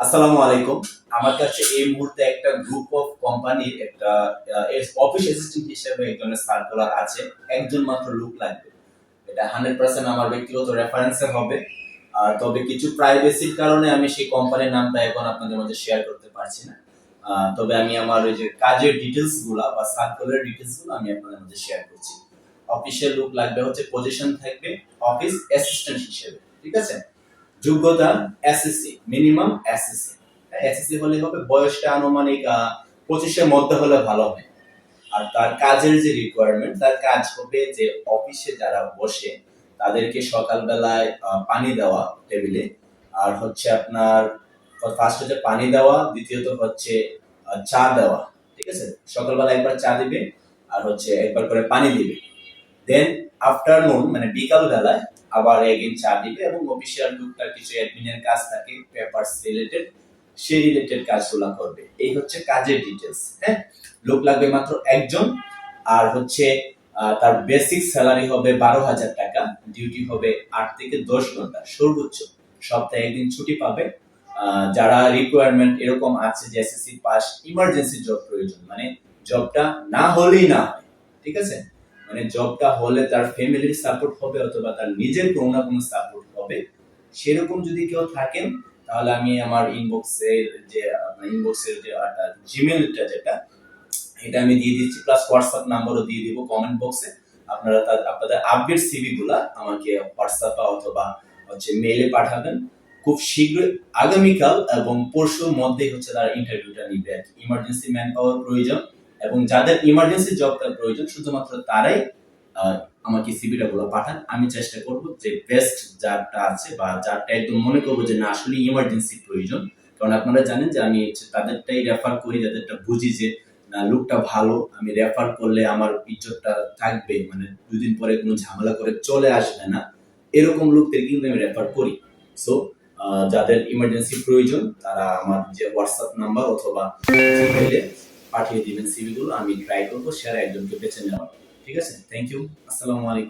আসসালামু আলাইকুম। আমার কাছে এই মুহূর্তে একটা গ্রুপ অফ কোম্পানির একটা অফিস অ্যাসিস্ট্যান্ট হিসেবে একজনের সার্কুলার আছে। একজন মাত্র লোক লাগবে। এটা 100% আমার ব্যক্তিগত রেফারেন্সে হবে। তবে কিছু প্রাইভেসির কারণে আমি সেই কোম্পানির নামটা এখন আপনাদের মধ্যে শেয়ার করতে পারছি না। তবে আমি আমার ওই যে কাজের ডিটেলস গুলা বা সার্কুলার ডিটেলস গুলো আমি আপনাদের মধ্যে শেয়ার করছি। অফিসিয়াল লোক লাগবে হচ্ছে, পজিশন থাকবে অফিস অ্যাসিস্ট্যান্ট হিসেবে। ঠিক আছে? যোগ্যতা এসএসসি, মিনিমাম এসএসসি। এসএসসি হলে হবে, বয়সটা আনুমানিক 25-এর মধ্যে হলে ভালো হয়। আর তার কাজের যে রিকোয়ারমেন্ট, তার কাজ হবে যে অফিসে যারা বসে তাদেরকে সকালবেলায় পানি দেওয়া টেবিলে, আর হচ্ছে আপনার ফার্স্ট হচ্ছে পানি দেওয়া, দ্বিতীয়ত হচ্ছে চা দেওয়া। ঠিক আছে? সকালবেলা একবার চা দিবে আর হচ্ছে একবার করে পানি দিবে। দেন আফটারনুন মানে বিকাল বেলায় আবার এগেইন চা দিবে, এবং অফিসিয়াল টুকটাক কিছু অ্যাডমিনের কাজ থাকে পেপারস রিলেটেড, সেই রিলেটেড কাজগুলো করবে। এই হচ্ছে কাজের ডিটেলস। হ্যাঁ, লোক লাগবে মাত্র একজন। আর হচ্ছে তার বেসিক স্যালারি হবে 12,000 টাকা। ডিউটি হবে 8 থেকে 10 ঘন্টা সর্বোচ্চ। সপ্তাহে একদিন ছুটি পাবে। যারা রিকোয়ারমেন্ট এরকম আছে যে এসএসসি পাস, ইমার্জেন্সি জব প্রয়োজন, মানে জবটা না হলেই না হয়। ঠিক আছে? মানে জবটা হলে তার ফ্যামিলির সাপোর্ট হবে অথবা তার নিজের কোনো না কোনো সাপোর্ট হবে, সেরকম যদি কেউ থাকেন তাহলে আমি আমার ইনবক্সের যে জিমেলটা যেটা, এটা আমি দিয়ে দিচ্ছি, প্লাস হোয়াটসঅ্যাপ নাম্বারও দিয়ে দিব কমেন্ট বক্সে। আপনারা আপনাদের আপডেট সিভি গুলা আমাকে হোয়াটসঅ্যাপে অথবা হচ্ছে মেইলে পাঠাবেন। খুব শীঘ্রই আগামীকাল এবং পরশুর মধ্যেই হচ্ছে তারা ইন্টারভিউটা নিবে। ইমার্জেন্সি ম্যান পাওয়ার প্রয়োজন, এবং যাদের ইমার্জেন্সি জবটা প্রয়োজন শুধুমাত্র তারাই আমাকে সিভিটা গুলো পাঠান। আমি চেষ্টা করব যে বেস্ট যারটা আছে বা যারটা একদম মনে করবো যে না আসলে ইমার্জেন্সি প্রয়োজন, কারণ আপনারা জানেন যে আমি তাদেরটাই রেফার করি যাদেরটা বুঝি যে না লোকটা ভালো, আমি রেফার করলে আমার ইজ্জতটা থাকবে, মানে দুদিন পরে কোনো ঝামেলা করে চলে আসবে না, এরকম লোকদের কিন্তু আমি রেফার করি। সো যাদের ইমার্জেন্সি প্রয়োজন তারা আমার যে হোয়াটসঅ্যাপ নাম্বার অথবা ইমেইলে পাঠিয়ে দিবেন সিভি গুলো। আমি ট্রাই করবো সেরা একজনকে বেছে নেওয়ার। ঠিক আছে? Thank you. আসসালামু আলাইকুম।